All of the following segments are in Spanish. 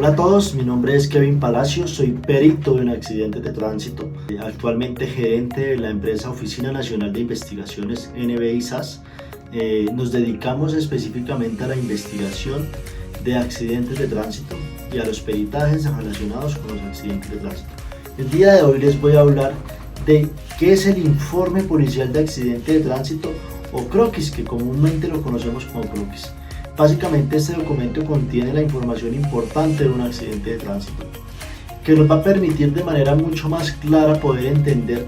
Hola a todos, mi nombre es Kevin Palacios, soy perito en accidentes de tránsito, actualmente gerente de la empresa Oficina Nacional de Investigaciones NBI SAS. Nos dedicamos específicamente a la investigación de accidentes de tránsito y a los peritajes relacionados con los accidentes de tránsito. El día de hoy les voy a hablar de qué es el informe policial de accidente de tránsito o croquis, que comúnmente lo conocemos como croquis. Básicamente este documento contiene la información importante de un accidente de tránsito, que nos va a permitir de manera mucho más clara poder entender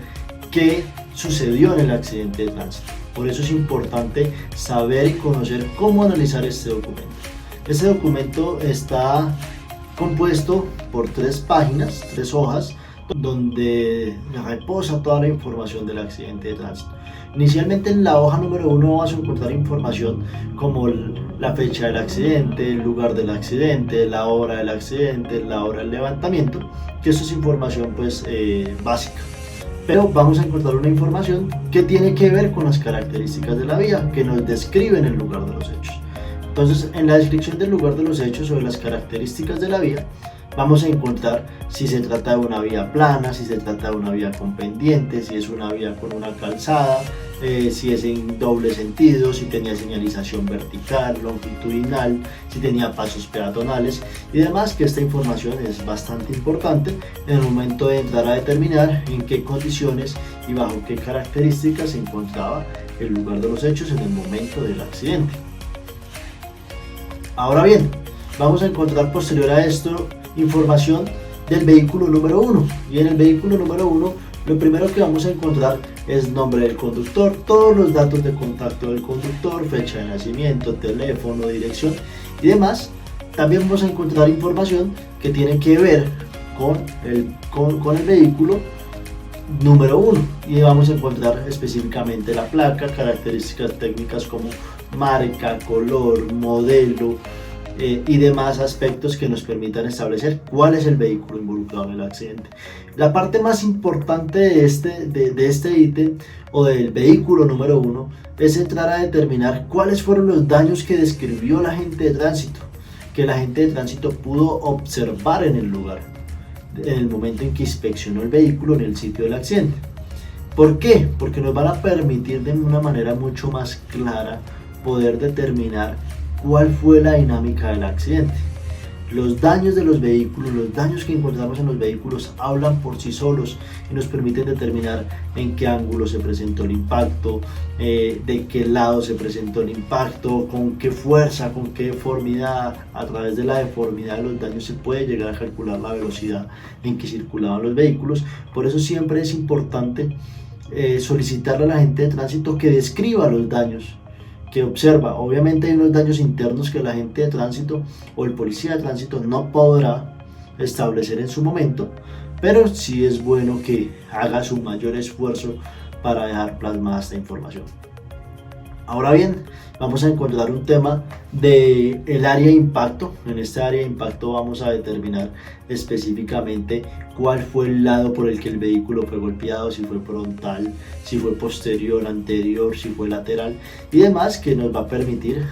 qué sucedió en el accidente de tránsito. Por eso es importante saber y conocer cómo analizar este documento. Este documento está compuesto por 3 páginas, 3 hojas, donde reposa toda la información del accidente de tránsito. Inicialmente en la hoja número 1 vas a encontrar información como la fecha del accidente, el lugar del accidente, la hora del accidente, la hora del levantamiento, que eso es información básica. Pero vamos a encontrar una información que tiene que ver con las características de la vía, que nos describen el lugar de los hechos. Entonces, en la descripción del lugar de los hechos o de las características de la vía, vamos a encontrar si se trata de una vía plana, si se trata de una vía con pendiente, si es una vía con una calzada, si es en doble sentido, si tenía señalización vertical, longitudinal, si tenía pasos peatonales y demás, que esta información es bastante importante en el momento de entrar a determinar en qué condiciones y bajo qué características se encontraba el lugar de los hechos en el momento del accidente. Ahora bien, vamos a encontrar posterior a esto información del vehículo número 1, y en el vehículo número 1 lo primero que vamos a encontrar es nombre del conductor, todos los datos de contacto del conductor, fecha de nacimiento, teléfono, dirección y demás. También vamos a encontrar información que tiene que ver con el vehículo número 1, y vamos a encontrar específicamente la placa, características técnicas como marca, color, modelo y demás aspectos que nos permitan establecer cuál es el vehículo involucrado en el accidente. La parte más importante de este ítem o del vehículo número 1 es entrar a determinar cuáles fueron los daños que describió la agente de tránsito, que la agente de tránsito pudo observar en el lugar, en el momento en que inspeccionó el vehículo en el sitio del accidente. ¿Por qué? Porque nos van a permitir de una manera mucho más clara poder determinar cuál fue la dinámica del accidente. Los daños de los vehículos, los daños que encontramos en los vehículos hablan por sí solos y nos permiten determinar en qué ángulo se presentó el impacto, de qué lado se presentó el impacto, con qué fuerza, con qué deformidad. A través de la deformidad de los daños se puede llegar a calcular la velocidad en que circulaban los vehículos. Por eso siempre es importante solicitarle a la agente de tránsito que describa los daños que observa. Obviamente hay unos daños internos que la agente de tránsito o el policía de tránsito no podrá establecer en su momento, pero sí es bueno que haga su mayor esfuerzo para dejar plasmada esta información. Ahora bien, vamos a encontrar un tema del área de impacto. En este área de impacto vamos a determinar específicamente cuál fue el lado por el que el vehículo fue golpeado, si fue frontal, si fue posterior, anterior, si fue lateral y demás, que nos va a permitir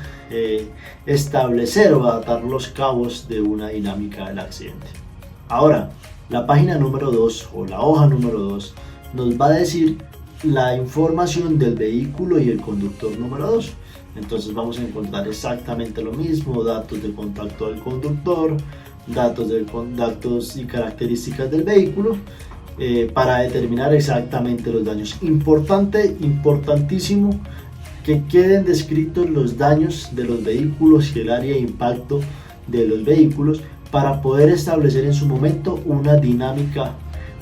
establecer o atar los cabos de una dinámica del accidente. Ahora, la página número 2 o la hoja número 2 nos va a decir la información del vehículo y el conductor número 2. Entonces vamos a encontrar exactamente lo mismo: datos de contacto del conductor, datos y características del vehículo, para determinar exactamente los daños. Importantísimo que queden descritos los daños de los vehículos y el área de impacto de los vehículos para poder establecer en su momento una dinámica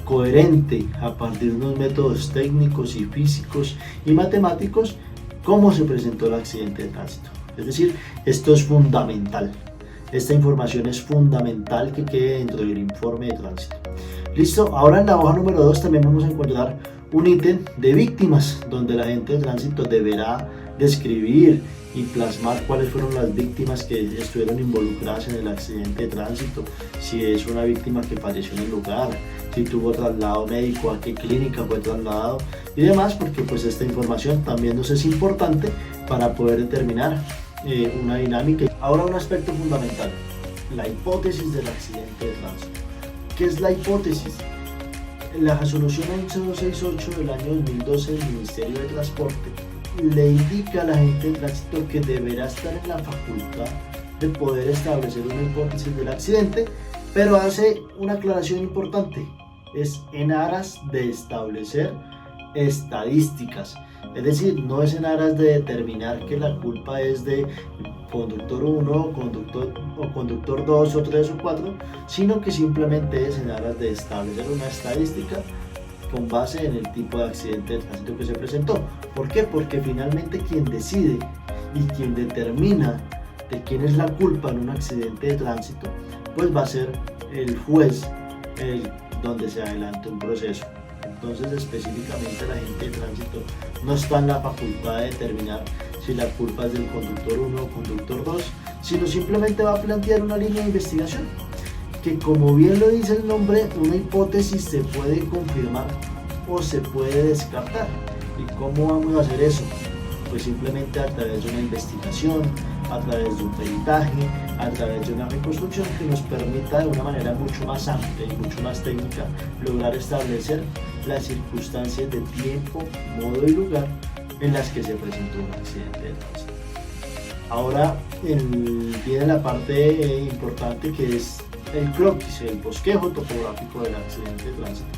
coherente a partir de unos métodos técnicos y físicos y matemáticos cómo se presentó el accidente de tránsito. Es decir, esto es fundamental. Esta información es fundamental que quede dentro del informe de tránsito. Listo, ahora en la hoja número 2 también vamos a encontrar un ítem de víctimas, donde la agente de tránsito deberá describir y plasmar cuáles fueron las víctimas que estuvieron involucradas en el accidente de tránsito, si es una víctima que falleció en el lugar, si tuvo traslado médico, a qué clínica fue trasladado y demás, porque pues esta información también nos es importante para poder determinar una dinámica. Ahora un aspecto fundamental: la hipótesis del accidente de tránsito. ¿Qué es la hipótesis? La resolución 11268 del año 2012 del Ministerio de Transporte le indica a la gente de tránsito que deberá estar en la facultad de poder establecer una hipótesis del accidente, pero hace una aclaración importante: es en aras de establecer estadísticas, es decir, no es en aras de determinar que la culpa es de conductor 1, conductor 2 o 3 o 4, sino que simplemente es en aras de establecer una estadística con base en el tipo de accidente de tránsito que se presentó. ¿Por qué? Porque finalmente quien decide y quien determina de quién es la culpa en un accidente de tránsito, pues va a ser el juez donde se adelante un proceso. Entonces, específicamente la gente de tránsito no está en la facultad de determinar si la culpa es del conductor 1 o conductor 2, sino simplemente va a plantear una línea de investigación que, como bien lo dice el nombre, una hipótesis se puede confirmar o se puede descartar. ¿Y cómo vamos a hacer eso? Pues simplemente a través de una investigación, a través de un peritaje, a través de una reconstrucción que nos permita de una manera mucho más amplia y mucho más técnica lograr establecer las circunstancias de tiempo, modo y lugar en las que se presentó un accidente de tránsito. Ahora viene la parte importante, que es el croquis, el bosquejo topográfico del accidente de tránsito,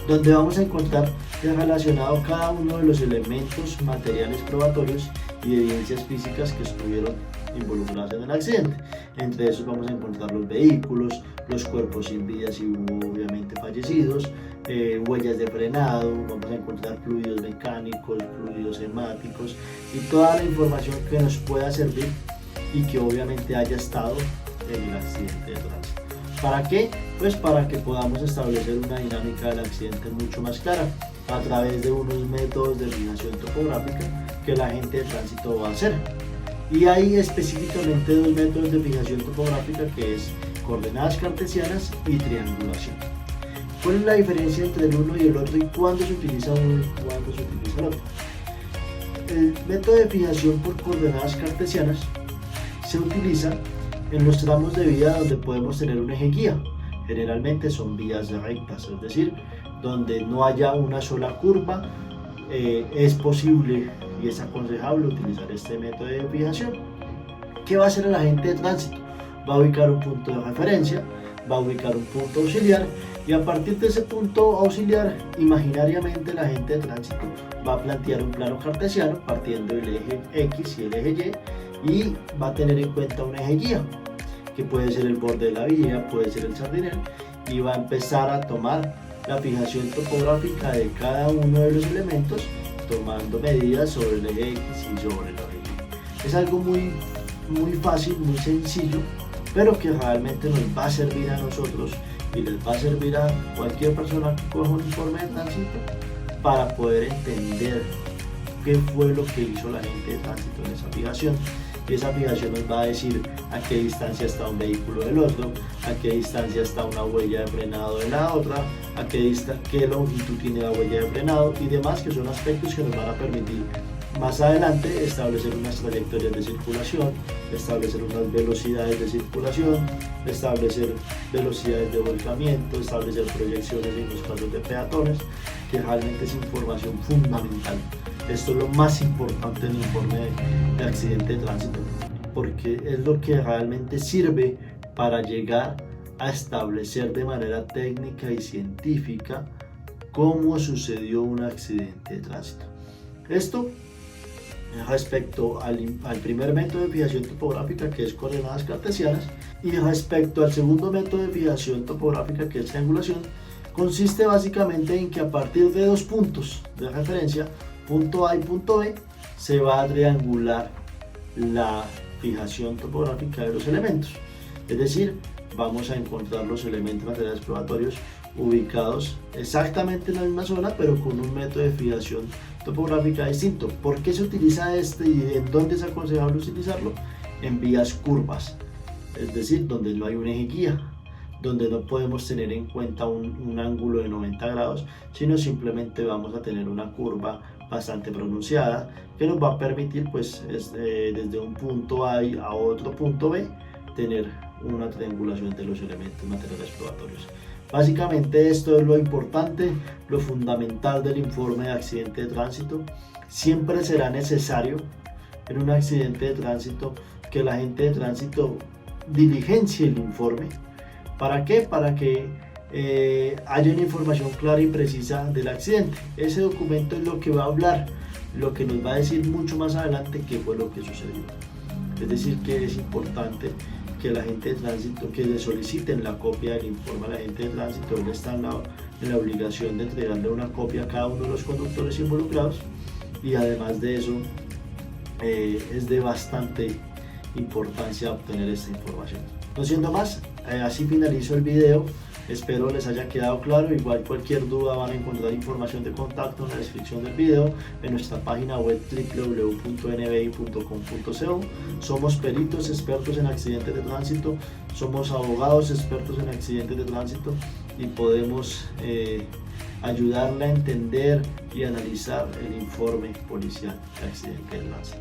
donde vamos a encontrar relacionado cada uno de los elementos materiales probatorios y evidencias físicas que estuvieron involucradas en el accidente. Entre esos vamos a encontrar los vehículos, los cuerpos sin vida si hubo obviamente fallecidos, huellas de frenado, vamos a encontrar fluidos mecánicos, fluidos hemáticos y toda la información que nos pueda servir y que obviamente haya estado en el accidente de tránsito. ¿Para qué? Pues para que podamos establecer una dinámica del accidente mucho más clara a través de unos métodos de fijación topográfica que la gente de tránsito va a hacer. Y hay específicamente dos métodos de fijación topográfica, que es coordenadas cartesianas y triangulación. ¿Cuál es la diferencia entre el uno y el otro y cuándo se utiliza uno y cuándo se utiliza el otro? El método de fijación por coordenadas cartesianas se utiliza en los tramos de vía donde podemos tener un eje guía. Generalmente son vías rectas, es decir, donde no haya una sola curva. Es posible y es aconsejable utilizar este método de fijación. ¿Qué va a hacer el agente de tránsito? Va a ubicar un punto de referencia, va a ubicar un punto auxiliar, y a partir de ese punto auxiliar, imaginariamente el agente de tránsito va a plantear un plano cartesiano partiendo del eje X y el eje Y va a tener en cuenta un eje guía, que puede ser el borde de la vía, puede ser el sardinel, y va a empezar a tomar la fijación topográfica de cada uno de los elementos, tomando medidas sobre el eje X y sobre el eje Y. Es algo muy fácil, muy sencillo, pero que realmente nos va a servir a nosotros y les va a servir a cualquier persona que coja un informe de tránsito para poder entender qué fue lo que hizo la gente de tránsito en esa fijación. Y esa fijación nos va a decir a qué distancia está un vehículo del otro, a qué distancia está una huella de frenado de la otra, a qué longitud tiene la huella de frenado y demás, que son aspectos que nos van a permitir más adelante establecer unas trayectorias de circulación, establecer unas velocidades de circulación, establecer velocidades de volcamiento, establecer proyecciones en los pasos de peatones, que realmente es información fundamental. Esto es lo más importante en el informe de accidente de tránsito, porque es lo que realmente sirve para llegar a establecer de manera técnica y científica cómo sucedió un accidente de tránsito. Esto respecto al primer método de fijación topográfica, que es coordenadas cartesianas, y respecto al segundo método de fijación topográfica, que es triangulación, consiste básicamente en que a partir de dos puntos de referencia, punto A y punto B, se va a triangular la fijación topográfica de los elementos. Es decir, vamos a encontrar los elementos materiales probatorios ubicados exactamente en la misma zona, pero con un método de fijación topográfica distinto. ¿Por qué se utiliza este y en dónde es aconsejable utilizarlo? En vías curvas, es decir, donde no hay un eje guía, donde no podemos tener en cuenta un ángulo de 90 grados, sino simplemente vamos a tener una curva bastante pronunciada que nos va a permitir, pues, desde un punto A a otro punto B, tener una triangulación de los elementos materiales probatorios. Básicamente esto es lo importante, lo fundamental del informe de accidente de tránsito. Siempre será necesario en un accidente de tránsito que el agente de tránsito diligencie el informe. ¿Para qué? Para que haya una información clara y precisa del accidente. Ese documento es lo que va a hablar, lo que nos va a decir mucho más adelante qué fue lo que sucedió. Es decir, que es importante que el agente de tránsito, que le soliciten la copia del informe al agente de tránsito. Él está en la obligación de entregarle una copia a cada uno de los conductores involucrados, y además de eso es de bastante importancia obtener esta información. No siendo más, así finalizo el video. Espero les haya quedado claro. Igual cualquier duda van a encontrar información de contacto en la descripción del video, en nuestra página web www.nbi.com.co. Somos peritos expertos en accidentes de tránsito, somos abogados expertos en accidentes de tránsito y podemos ayudarle a entender y analizar el informe policial de accidente de tránsito.